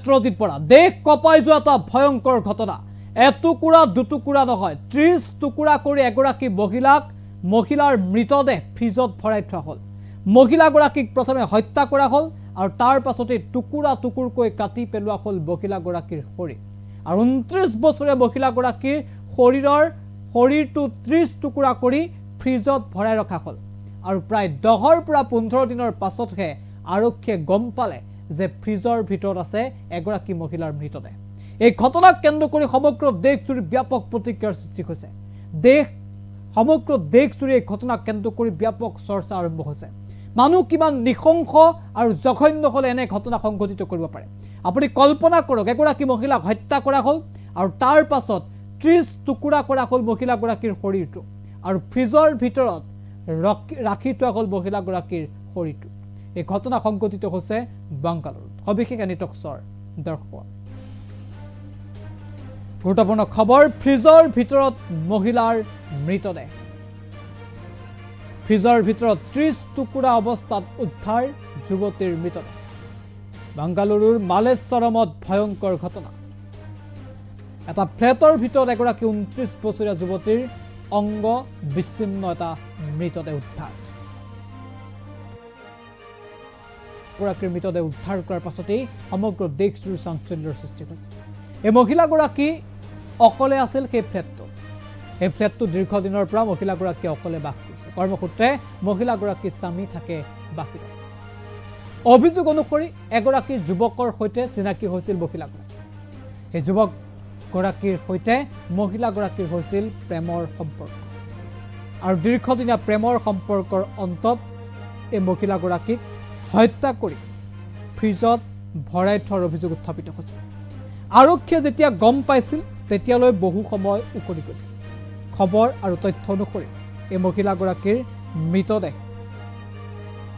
সত্যজিৎ বৰা দেশ কপাই যোৱা এটা ভয়ংকৰ ঘটনা এটুকুৰা দুটুকুৰা নহয় 30 টুকুৰা কৰি এগৰাকী মহিলাৰ মৃতদেহ ফ্ৰিজত ভৰাই থোৱা হ'ল মহিলাগৰাকীক প্ৰথমে হত্যা কৰা হ'ল আৰু তাৰ পাছতে টুকুৰা টুকুৰকৈ কাটি পেলোৱা হ'ল মহিলাগৰাকীৰ শৰীৰ আৰু 29 বছৰীয়া মহিলাগৰাকীৰ শৰীৰটো 30 টুকুৰা কৰি ফ্ৰিজত ভৰাই ৰখা হ'ল আৰু প্ৰায় 10 পৰা 15 দিনৰ পাছতহে আৰক্ষীয়ে গম পালে যে ফ্ৰিজৰ ভিতৰত আছে এগৰাকী মহিলাৰ মৃতদেহ এই ঘটনাক কেন্দ্ৰ কৰি সমগ্ৰ দেশজুৰি ব্যাপক প্ৰতিক্ৰিয়াৰ সৃষ্টি হৈছে সমগ্ৰ দেশজুৰি এই ঘটনাক কেন্দ্ৰ কৰি ব্যাপক চৰ্চা আৰম্ভ হৈছে মানুহ কিমান নিশংস আৰু জঘন্য হলে এনে ঘটনা সংঘটিত কৰিব পাৰে আপুনি কল্পনা কৰক এগৰাকী মহিলাক হত্যা কৰা হ'ল আৰু তাৰ পাছত 30 টুকুৰা কৰা হ'ল মহিলাগৰাকীৰ শৰীৰটো আৰু ফ্ৰিজৰ ভিতৰত ৰাখি থোৱা হ'ল মহিলাগৰাকীৰ শৰীৰটো এই ঘটনা সংঘটিত হৈছে বাংগালুৰুত সবিশেষ এনিটক্সৰ দৰ্শক গুৰুত্বপূৰ্ণ খবৰ ফ্ৰিজৰ ভিতৰত মহিলাৰ মৃতদেহ ফ্ৰিজৰ ভিতৰত 30 টুকুৰা অৱস্থাত উদ্ধাৰ যুৱতীৰ মৃতদেহ বাংগালুৰুৰ মালেশ্বৰমত ভয়ংকৰ ঘটনা এটা ফ্লেটৰ ভিতৰত এগৰাকী 29 বছৰীয়া যুৱতীৰ অংগ বিচ্ছিন্ন এটা মৃতদেহ উদ্ধাৰ গৰাকীৰ মৃতদেহ উদ্ধাৰ কৰাৰ পাছতেই সমগ্ৰ দেশজুৰি চাঞ্চল্যৰ সৃষ্টি হৈছে এই মহিলাগৰাকী অকলে আছিল সেই ফ্লেটটো দীৰ্ঘদিনৰ পৰা মহিলাগৰাকী অকলে বাস কৰিছে কৰ্মসূত্ৰে মহিলাগৰাকীৰ স্বামী থাকে বাহিৰত অভিযোগ অনুসৰি এগৰাকী যুৱকৰ সৈতে চিনাকি হৈছিল মহিলাগৰাকী সেই যুৱকগৰাকীৰ সৈতে মহিলাগৰাকীৰ হৈছিল প্ৰেমৰ সম্পৰ্ক আৰু দীৰ্ঘদিনীয়া প্ৰেমৰ সম্পৰ্কৰ অন্তত এই মহিলাগৰাকীক হত্যা কৰি ফ্ৰিজত ভৰাই থোৱাৰ অভিযোগ উত্থাপিত হৈছে আৰক্ষীয়ে যেতিয়া গম পাইছিল তেতিয়ালৈ বহু সময় উকলি গৈছিল খবৰ আৰু তথ্য অনুসৰি এই মহিলাগৰাকীৰ মৃতদেহ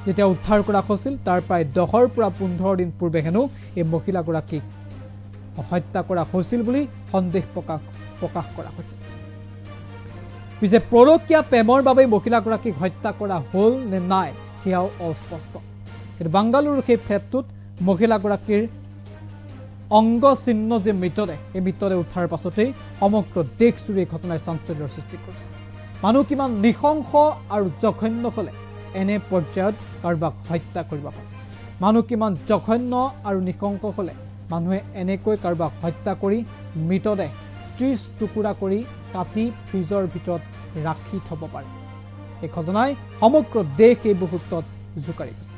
যেতিয়া উদ্ধাৰ কৰা হৈছিল তাৰ প্ৰায় 10 পৰা 15 দিন পূৰ্বে হেনো এই মহিলাগৰাকীক হত্যা কৰা হৈছিল বুলি সন্দেহ প্ৰকাশ কৰা হৈছে পিছে পৰকীয়া প্ৰেমৰ বাবে মহিলাগৰাকীক হত্যা কৰা হ'ল নে নাই সেয়াও অস্পষ্ট কিন্তু বাংগালুৰুৰ সেই ফ্লেটটোত মহিলাগৰাকীৰ অংগ চিহ্ন যে মৃতদেহ এই মৃতদেহ উদ্ধাৰৰ পাছতেই সমগ্ৰ দেশজুৰি এই ঘটনাই চাঞ্চল্যৰ সৃষ্টি কৰিছে মানুহ কিমান নিশংস আৰু জঘন্য হলে এনে পৰ্যায়ত কাৰোবাক হত্যা কৰিব পাৰে মানুহ কিমান জঘন্য আৰু নিশংস হলে মানুহে এনেকৈ কাৰোবাক হত্যা কৰি মৃতদেহ 30 টুকুৰা কৰি কাটি ফ্ৰিজৰ ভিতৰত ৰাখি থব পাৰে এই ঘটনাই সমগ্ৰ দেশ এই মুহূৰ্তত জোকাৰি গৈছে